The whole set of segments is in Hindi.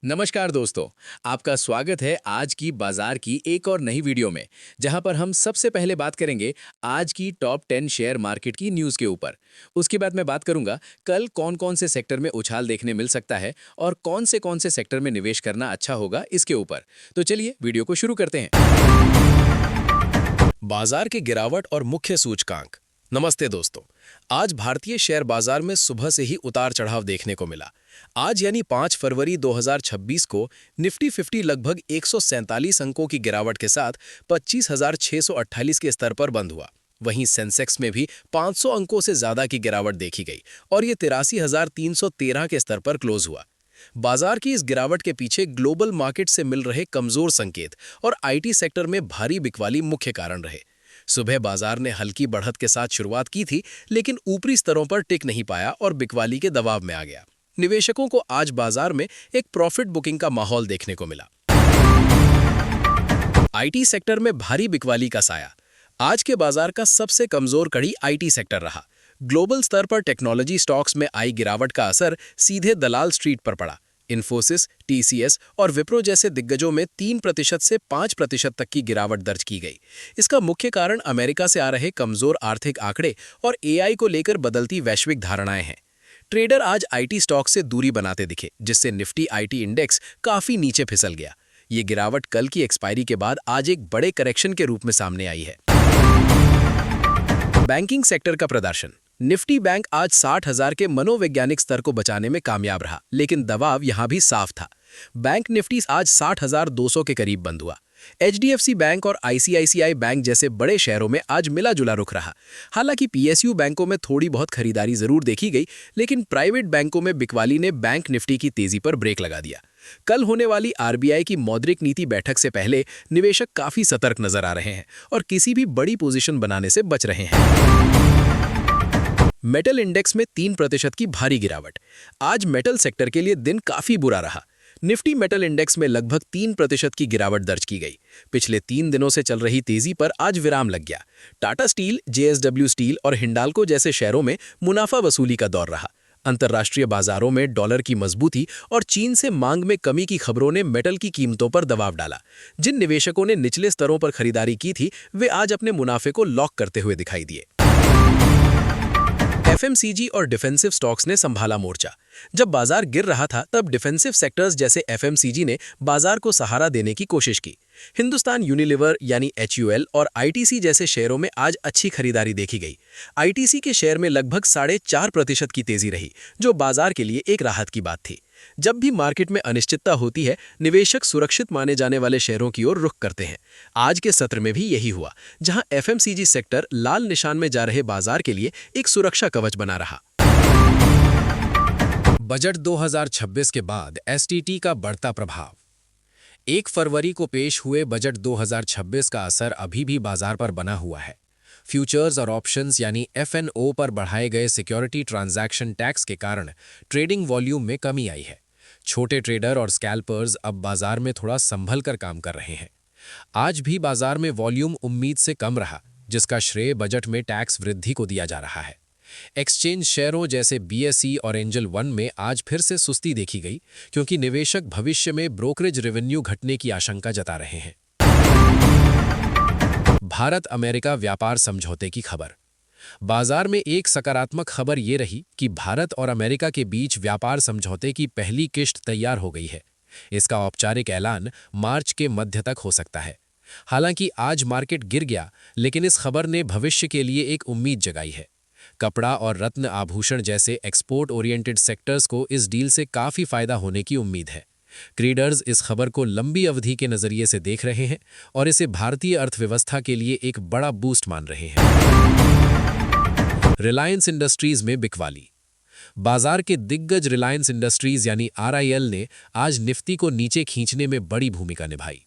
नमस्कार दोस्तों। आपका स्वागत है आज की बाजार की एक और नई वीडियो में, जहां पर हम सबसे पहले बात करेंगे आज की टॉप 10 शेयर मार्केट की न्यूज़ के ऊपर। उसके बाद मैं बात करूंगा कल कौन-कौन से सेक्टर में उछाल देखने मिल सकता है और कौन से सेक्टर में निवेश करना अच्छा होगा इसके ऊपर। तो चलिए वीडियो को शुरू करते हैं। बाजार की गिरावट और मुख्य सूचकांक। नमस्ते दोस्तों। आज भारतीय शेयर बाजार में सुबह से ही उतार चढ़ाव देखने को मिला। आज यानी 5 फरवरी 2026 को निफ्टी 50 लगभग 147 अंकों की गिरावट के साथ 25,648 के स्तर पर बंद हुआ। वहीं सेंसेक्स में भी 500 अंकों से ज्यादा की गिरावट देखी गई और ये 83,313 के स्तर पर क्लोज हुआ। बाजार की इस गिरावट के पीछे ग्लोबल मार्केट से मिल रहे कमजोर संकेत और आईटी सेक्टर में भारी बिकवाली मुख्य कारण रहे। सुबह बाजार ने हल्की बढ़त के साथ शुरुआत की थी, लेकिन ऊपरी स्तरों पर टिक नहीं पाया और बिकवाली के दबाव में आ गया। निवेशकों को आज बाजार में एक प्रॉफिट बुकिंग का माहौल देखने को मिला। आईटी सेक्टर में भारी बिकवाली का साया। आज के बाजार का सबसे कमजोर कड़ी आईटी सेक्टर रहा। ग्लोबल स्तर पर टेक्नोलॉजी स्टॉक्स में आई गिरावट का असर सीधे दलाल स्ट्रीट पर पड़ा। इन्फोसिस, टीसीएस और विप्रो जैसे दिग्गजों में 3% से 5% तक की गिरावट दर्ज की गई। इसका मुख्य कारण अमेरिका से आ रहे कमजोर आर्थिक आंकड़े और एआई को लेकर बदलती वैश्विक धारणाएं हैं। ट्रेडर आज आईटी स्टॉक से दूरी बनाते दिखे, जिससे निफ्टी आईटी इंडेक्स काफी नीचे फिसल गया। ये गिरावट कल की एक्सपायरी के बाद आज एक बड़े करेक्शन के रूप में सामने आई है। बैंकिंग सेक्टर का प्रदर्शन। निफ्टी बैंक आज 60,000 के मनोवैज्ञानिक स्तर को बचाने में कामयाब रहा, लेकिन दबाव यहां भी साफ था। बैंक निफ्टी आज 60,200 के करीब बंद हुआ। एचडीएफसी बैंक और आईसीआईसीआई बैंक जैसे बड़े शहरों में आज मिला जुला रुख रहा। हालांकि पीएसयू बैंकों में थोड़ी बहुत खरीदारी जरूर देखी गई, लेकिन प्राइवेट बैंकों में बिकवाली ने बैंक निफ्टी की तेजी पर ब्रेक लगा दिया। कल होने वाली आरबीआई की मौद्रिक नीति बैठक से पहले निवेशक काफी सतर्क नजर आ रहे हैं और किसी भी बड़ी पोजीशन बनाने से बच रहे हैं। मेटल इंडेक्स में 3% की भारी गिरावट। आज मेटल सेक्टर के लिए दिन काफी बुरा रहा। निफ्टी मेटल इंडेक्स में लगभग 3% की गिरावट दर्ज की गई। पिछले 3 दिनों से चल रही तेजी पर आज विराम लग गया। टाटा स्टील, जेएसडब्ल्यू स्टील और हिंडाल्को जैसे शेयरों में मुनाफा वसूली का दौर रहा। अंतर्राष्ट्रीय बाजारों में डॉलर की मजबूती और चीन से मांग में कमी की खबरों ने मेटल की कीमतों पर दबाव डाला। जिन निवेशकों ने निचले स्तरों पर खरीदारी की थी, वे आज अपने मुनाफे को लॉक करते हुए दिखाई दिए। एफएमसीजी और डिफेंसिव स्टॉक्स ने संभाला मोर्चा। जब बाजार गिर रहा था, तब डिफेंसिव सेक्टर्स जैसे एफएमसीजी ने बाजार को सहारा देने की कोशिश की। हिंदुस्तान यूनिलीवर यानी एचयूएल और आईटीसी जैसे शेयरों में आज अच्छी खरीदारी देखी गई। आईटीसी के शेयर में लगभग 4.5% की तेजी रही, जो बाजार के लिए एक राहत की बात थी। जब भी मार्केट में अनिश्चितता होती है, निवेशक सुरक्षित माने जाने वाले शेयरों की ओर रुख करते हैं। आज के सत्र में भी यही हुआ, जहां एफएमसीजी सेक्टर लाल निशान में जा रहे बाजार के लिए एक सुरक्षा कवच बना रहा। बजट 2026 के बाद एसटीटी का बढ़ता प्रभाव। 1 फरवरी को पेश हुए बजट 2026 का असर अभी भी बाजार पर बना हुआ है। फ्यूचर्स और ऑप्शंस यानी एफएनओ पर बढ़ाए गए सिक्योरिटी ट्रांजैक्शन टैक्स के कारण ट्रेडिंग वॉल्यूम में कमी आई है। छोटे ट्रेडर और स्कैल्पर्स अब बाजार में थोड़ा संभल कर काम कर रहे हैं। आज भी बाजार में वॉल्यूम उम्मीद से कम रहा, जिसका श्रेय बजट में टैक्स वृद्धि को दिया जा रहा है। एक्सचेंज शेयरों जैसे बीएसई और एंजल वन में आज फिर से सुस्ती देखी गई, क्योंकि निवेशक भविष्य में ब्रोकरेज रेवेन्यू घटने की आशंका जता रहे हैं। भारत अमेरिका व्यापार समझौते की खबर। बाजार में एक सकारात्मक खबर ये रही कि भारत और अमेरिका के बीच व्यापार समझौते की पहली किश्त तैयार हो गई है। इसका औपचारिक ऐलान मार्च के मध्य तक हो सकता है। हालांकि आज मार्केट गिर गया, लेकिन इस खबर ने भविष्य के लिए एक उम्मीद जगाई है। कपड़ा और रत्न आभूषण जैसे एक्सपोर्ट ओरिएंटेड सेक्टर्स को इस डील से काफी फायदा होने की उम्मीद है। ट्रेडर्स इस खबर को लंबी अवधि के नजरिए से देख रहे हैं और इसे भारतीय अर्थव्यवस्था के लिए एक बड़ा बूस्ट मान रहे हैं। रिलायंस इंडस्ट्रीज में बिकवाली। बाजार के दिग्गज रिलायंस इंडस्ट्रीज यानी आरआईएल ने आज निफ्टी को नीचे खींचने में बड़ी भूमिका निभाई।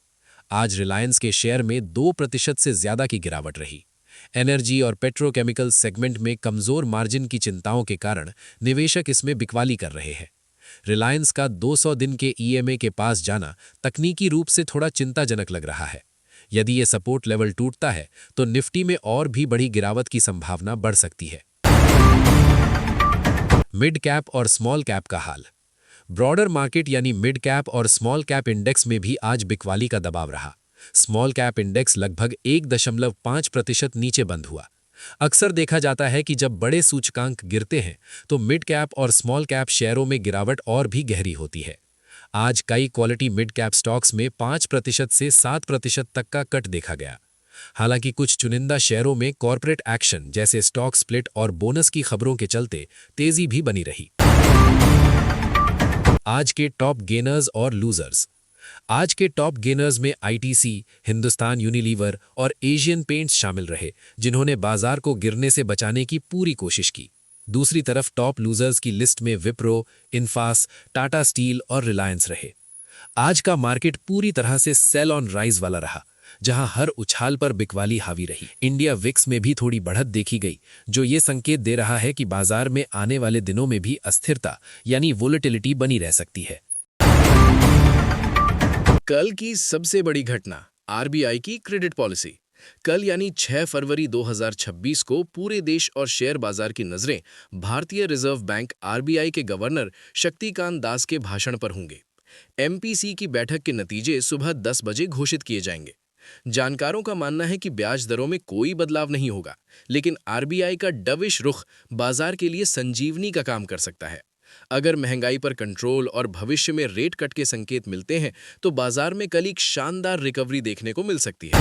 आज रिलायंस के शेयर में 2% से ज्यादा की गिरावट रही। एनर्जी और पेट्रोकेमिकल सेगमेंट में कमजोर मार्जिन की चिंताओं के कारण निवेशक इसमें बिकवाली कर रहे हैं। रिलायंस का 200 दिन के ईएमए के पास जाना तकनीकी रूप से थोड़ा चिंताजनक लग रहा है। यदि ये सपोर्ट लेवल टूटता है, तो निफ्टी में और भी बड़ी गिरावट की संभावना बढ़ सकती है। मिड कैप और स्मॉल कैप का हाल। ब्रॉडर मार्केट यानी मिड कैप और स्मॉल कैप इंडेक्स में भी आज बिकवाली का दबाव रहा। स्मॉल कैप इंडेक्स लगभग 1.5% नीचे बंद हुआ। अक्सर देखा जाता है कि जब बड़े सूचकांक गिरते हैं तो मिड कैप और स्मॉल कैप शेयरों में गिरावट और भी गहरी होती है। आज कई क्वालिटी मिड कैप स्टॉक्स में 5% से 7% तक का कट देखा गया। हालांकि कुछ चुनिंदा शेयरों में कॉर्पोरेट एक्शन जैसे स्टॉक स्प्लिट और बोनस की खबरों के चलते तेजी भी बनी रही। आज के टॉप गेनर्स और लूजर्स। आज के टॉप गेनर्स में आईटीसी, हिंदुस्तान यूनिलीवर और एशियन पेंट्स शामिल रहे, जिन्होंने बाजार को गिरने से बचाने की पूरी कोशिश की। दूसरी तरफ टॉप लूजर्स की लिस्ट में विप्रो, इन्फास, टाटा स्टील और रिलायंस रहे। आज का मार्केट पूरी तरह से सेल ऑन राइज वाला रहा, जहां हर उछाल पर बिकवाली हावी रही। इंडिया विक्स में भी थोड़ी बढ़त देखी गई, जो ये संकेत दे रहा है कि बाजार में आने वाले दिनों में भी अस्थिरता यानी वोलेटिलिटी बनी रह सकती है। कल की सबसे बड़ी घटना, आरबीआई की क्रेडिट पॉलिसी। कल यानी 6 फरवरी 2026 को पूरे देश और शेयर बाजार की नजरें भारतीय रिजर्व बैंक आरबीआई के गवर्नर शक्तिकांत दास के भाषण पर होंगे। एमपीसी की बैठक के नतीजे सुबह 10 बजे घोषित किए जाएंगे। जानकारों का मानना है कि ब्याज दरों में कोई बदलाव नहीं होगा, लेकिन आरबीआई का डविश रुख बाजार के लिए संजीवनी का काम कर सकता है। अगर महंगाई पर कंट्रोल और भविष्य में रेट कट के संकेत मिलते हैं तो बाजार में कल एक शानदार रिकवरी देखने को मिल सकती है।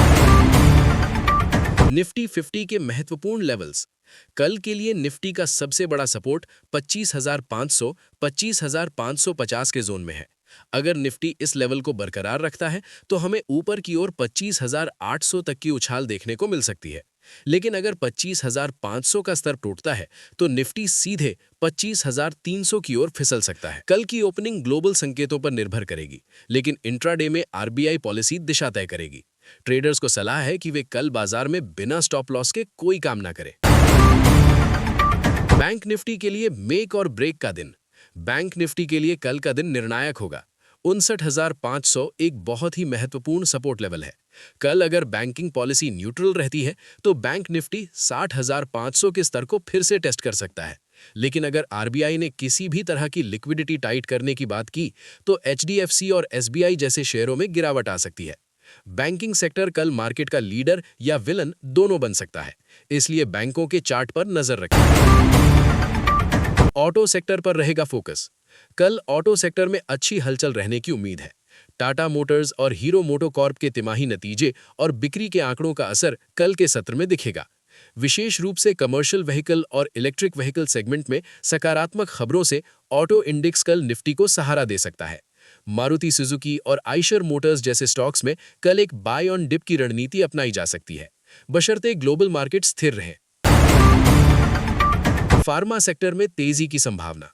निफ्टी 50 के महत्वपूर्ण लेवल्स। कल के लिए निफ्टी का सबसे बड़ा सपोर्ट 25,500, 25,550 के जोन में है। अगर निफ्टी इस लेवल को बरकरार रखता है तो हमें ऊपर की ओर 25,800 तक की उछाल देखने को मिल सकती है। लेकिन अगर 25,500 का स्तर टूटता है तो निफ्टी सीधे 25,300 की ओर फिसल सकता है। कल की ओपनिंग ग्लोबल संकेतों पर निर्भर करेगी, लेकिन इंट्राडे में आरबीआई पॉलिसी दिशा तय करेगी। ट्रेडर्स को सलाह है कि वे कल बाजार में बिना स्टॉप लॉस के कोई काम ना करें। बैंक निफ्टी के लिए मेक और ब्रेक का दिन। बैंक निफ्टी के लिए कल का दिन निर्णायक होगा। 59,500 एक बहुत ही महत्वपूर्ण सपोर्ट लेवल है। कल अगर बैंकिंग पॉलिसी न्यूट्रल रहती है तो बैंक निफ्टी 60,500 के स्तर को फिर से टेस्ट कर सकता है। लेकिन अगर आरबीआई ने किसी भी तरह की लिक्विडिटी टाइट करने की बात की तो एचडीएफसी और एसबीआई जैसे शेयरों में गिरावट आ सकती है। बैंकिंग सेक्टर कल मार्केट का लीडर या विलन दोनों बन सकता है, इसलिए बैंकों के चार्ट पर नजर रखें। ऑटो सेक्टर पर रहेगा फोकस। कल ऑटो सेक्टर में अच्छी हलचल रहने की उम्मीद है। टाटा मोटर्स और हीरो मोटोकॉर्प के तिमाही नतीजे और बिक्री के आंकड़ों का असर कल के सत्र में दिखेगा। विशेष रूप से कमर्शियल व्हीकल और इलेक्ट्रिक व्हीकल सेगमेंट में सकारात्मक खबरों से ऑटो इंडेक्स कल निफ्टी को सहारा दे सकता है। मारुति सुजुकी और आइशर मोटर्स जैसे स्टॉक्स में कल एक बाय ऑन डिप की रणनीति अपनाई जा सकती है, बशर्ते ग्लोबल मार्केट स्थिर रहे। फार्मा सेक्टर में तेजी की संभावना।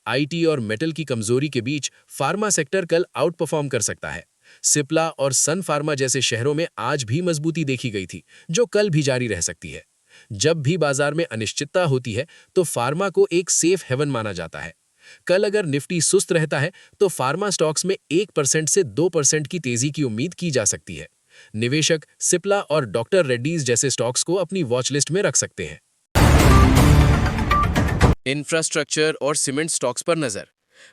आईटी और मेटल की कमजोरी के बीच फार्मा सेक्टर कल आउट परफॉर्म कर सकता है। सिप्ला और सन फार्मा जैसे शहरों में आज भी मजबूती देखी गई थी, जो कल भी जारी रह सकती है। जब भी बाजार में अनिश्चितता होती है तो फार्मा को एक सेफ हेवन माना जाता है। कल अगर निफ्टी सुस्त रहता है तो फार्मा स्टॉक्स में 1% से 2% की तेजी की उम्मीद की जा सकती है। निवेशक सिप्ला और डॉक्टर रेड्डीज जैसे स्टॉक्स को अपनी वॉच लिस्ट में रख सकते हैं। इंफ्रास्ट्रक्चर और सीमेंट स्टॉक्स पर नजर।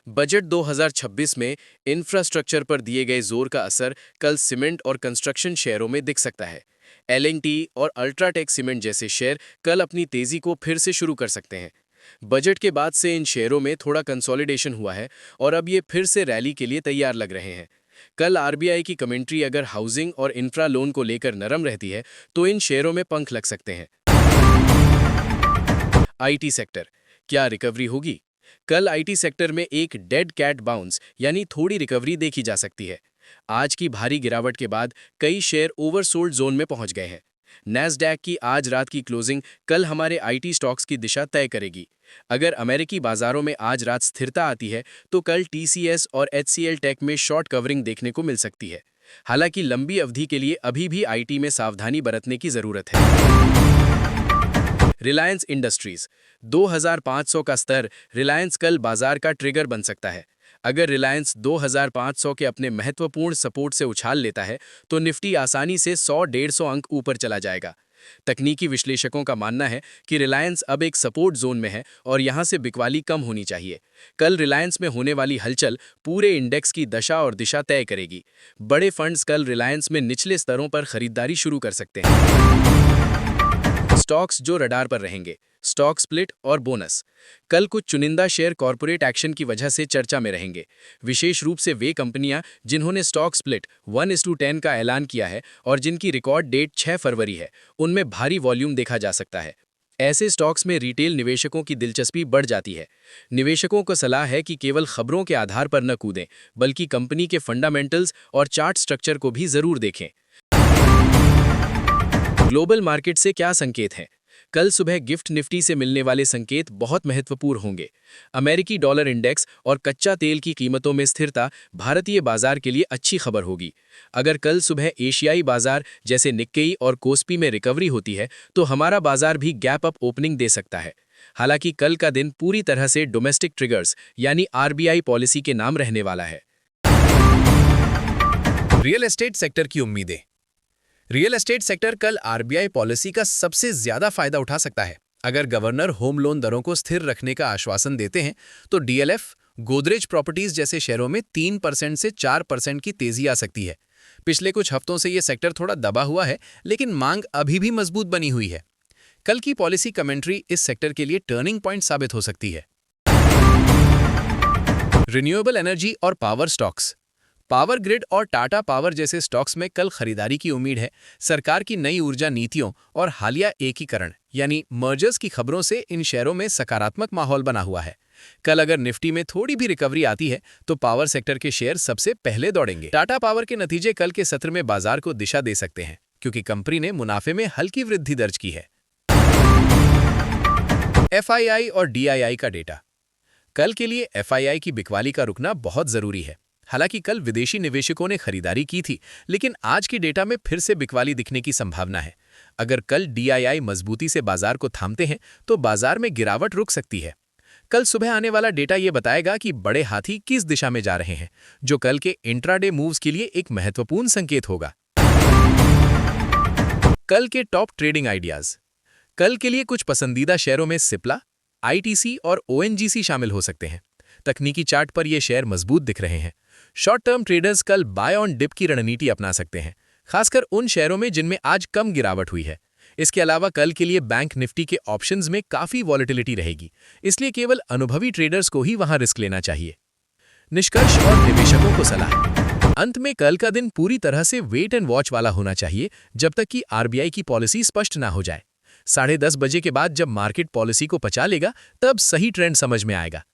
बजट 2026 में इंफ्रास्ट्रक्चर पर दिए गए जोर का असर कल सीमेंट और कंस्ट्रक्शन शेयरों में दिख सकता है। एल&टी और अल्ट्राटेक सीमेंट जैसे शेयर कल अपनी तेजी को फिर से शुरू कर सकते हैं। बजट के बाद से इन शेयरों में थोड़ा कंसोलिडेशन हुआ है और अब ये फिर से रैली के लिए तैयार लग रहे हैं। कल आरबीआई की कमेंट्री अगर हाउसिंग और इंफ्रा लोन को लेकर नरम रहती है तो इन शेयरों में पंख लग सकते हैं। आईटी सेक्टर, क्या रिकवरी होगी? कल आईटी सेक्टर में एक डेड कैट बाउंस यानी थोड़ी रिकवरी देखी जा सकती है। आज की भारी गिरावट के बाद कई शेयर ओवरसोल्ड जोन में पहुंच गए हैं। नैस्डैक की आज रात की क्लोजिंग कल हमारे आईटी स्टॉक्स की दिशा तय करेगी। अगर अमेरिकी बाजारों में आज रात स्थिरता आती है तो कल टीसीएस और एचसीएल टेक में शॉर्ट कवरिंग देखने को मिल सकती है। हालांकि लंबी अवधि के लिए अभी भी आईटी में सावधानी बरतने की जरूरत है। रिलायंस इंडस्ट्रीज 2500 का स्तर रिलायंस कल बाजार का ट्रिगर बन सकता है। अगर रिलायंस 2500 के अपने महत्वपूर्ण सपोर्ट से उछाल लेता है तो निफ्टी आसानी से 100-150 अंक ऊपर चला जाएगा। तकनीकी विश्लेषकों का मानना है कि रिलायंस अब एक सपोर्ट जोन में है और यहां से बिकवाली कम होनी चाहिए। कल रिलायंस में होने वाली हलचल पूरे इंडेक्स की दशा और दिशा तय करेगी। बड़े फंड्स कल रिलायंस में निचले स्तरों पर खरीदारी शुरू कर सकते हैं। स्टॉक्स जो रडार पर रहेंगे, स्टॉक स्प्लिट और बोनस। कल कुछ चुनिंदा शेयर कॉर्पोरेट एक्शन की वजह से चर्चा में रहेंगे, विशेष रूप से वे कंपनियां जिन्होंने स्टॉक स्प्लिट 1:10 का ऐलान किया है और जिनकी रिकॉर्ड डेट 6 फरवरी है, उनमें भारी वॉल्यूम देखा जा सकता है। ऐसे स्टॉक्स में रिटेल निवेशकों की दिलचस्पी बढ़ जाती है। निवेशकों को सलाह है कि केवल खबरों के आधार पर न कूदें, बल्कि कंपनी के फंडामेंटल्स और चार्ट स्ट्रक्चर को भी जरूर देखें। ग्लोबल मार्केट से क्या संकेत हैं? कल सुबह गिफ्ट निफ्टी से मिलने वाले संकेत बहुत महत्वपूर्ण होंगे। अमेरिकी डॉलर इंडेक्स और कच्चा तेल की कीमतों में स्थिरता भारतीय बाजार के लिए अच्छी खबर होगी। अगर कल सुबह एशियाई बाजार जैसे निक्केई और कोस्पी में रिकवरी होती है, तो हमारा बाजार भी गैप अप ओपनिंग दे सकता है। हालांकि कल का दिन पूरी तरह से डोमेस्टिक ट्रिगर्स यानी आरबीआई पॉलिसी के नाम रहने वाला है। रियल एस्टेट सेक्टर की उम्मीदें। रियल एस्टेट सेक्टर कल आरबीआई पॉलिसी का सबसे ज्यादा फायदा उठा सकता है। अगर गवर्नर होम लोन दरों को स्थिर रखने का आश्वासन देते हैं, तो डीएलएफ, गोदरेज प्रॉपर्टीज जैसे शेयरों में 3% से 4% की तेजी आ सकती है। पिछले कुछ हफ्तों से यह सेक्टर थोड़ा दबा हुआ है, लेकिन मांग अभी भी मजबूत बनी हुई है। कल की पॉलिसी कमेंट्री इस सेक्टर के लिए टर्निंग पॉइंट साबित हो सकती है। रिन्यूएबल एनर्जी और पावर स्टॉक्स। पावर ग्रिड और टाटा पावर जैसे स्टॉक्स में कल खरीदारी की उम्मीद है। सरकार की नई ऊर्जा नीतियों और हालिया एकीकरण यानी मर्जर्स की खबरों से इन शेयरों में सकारात्मक माहौल बना हुआ है। कल अगर निफ्टी में थोड़ी भी रिकवरी आती है, तो पावर सेक्टर के शेयर सबसे पहले दौड़ेंगे। टाटा पावर के नतीजे कल के सत्र में बाजार को दिशा दे सकते हैं, क्योंकि कंपनी ने मुनाफे में हल्की वृद्धि दर्ज की है। एफआईआई और डीआईआई का डेटा। कल के लिए एफआईआई की बिकवाली का रुकना बहुत जरूरी है। हालांकि कल विदेशी निवेशकों ने खरीदारी की थी, लेकिन आज के डेटा में फिर से बिकवाली दिखने की संभावना है। अगर कल डीआईआई मजबूती से बाजार को थामते हैं, तो बाजार में गिरावट रुक सकती है। कल सुबह आने वाला डेटा यह बताएगा कि बड़े हाथी किस दिशा में जा रहे हैं, जो कल के इंट्राडे मूव्स के लिए एक महत्वपूर्ण संकेत होगा। कल के टॉप ट्रेडिंग आइडियाज। कल के लिए कुछ पसंदीदा शेयरों में सिप्ला, आईटीसी और ओएनजीसी शामिल हो सकते हैं। तकनीकी चार्ट पर ये शेयर मजबूत दिख रहे हैं। शॉर्ट टर्म ट्रेडर्स कल बाय ऑन डिप की रणनीति अपना सकते हैं, खासकर उन शेयरों में जिनमें आज कम गिरावट हुई है। इसके अलावा कल के लिए बैंक निफ्टी के ऑप्शंस में काफी वॉलेटिलिटी रहेगी, इसलिए केवल अनुभवी ट्रेडर्स को ही वहां रिस्क लेना चाहिए। निष्कर्ष और निवेशकों को सलाह। अंत में कल का दिन पूरी तरह से वेट एंड वॉच वाला होना चाहिए, जब तक कि आरबीआई की पॉलिसी स्पष्ट ना हो जाए। 10:30 बजे के बाद जब मार्केट पॉलिसी को पचा लेगा, तब सही ट्रेंड समझ में आएगा।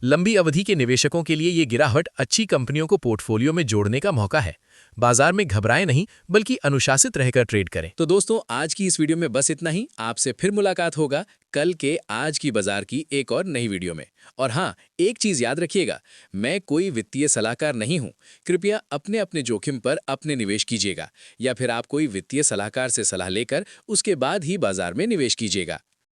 लंबी अवधि के निवेशकों के लिए ये गिरावट अच्छी कंपनियों को पोर्टफोलियो में जोड़ने का मौका है। बाजार में घबराएं नहीं, बल्कि अनुशासित रहकर ट्रेड करें। तो दोस्तों, आज की इस वीडियो में बस इतना ही। आपसे फिर मुलाकात होगा कल के आज की बाजार की एक और नई वीडियो में। और हाँ, एक चीज याद रखिएगा, मैं कोई वित्तीय सलाहकार नहीं हूं। कृपया अपने अपने जोखिम पर अपने निवेश कीजिएगा, या फिर आप कोई वित्तीय सलाहकार से सलाह लेकर उसके बाद ही बाजार में निवेश कीजिएगा।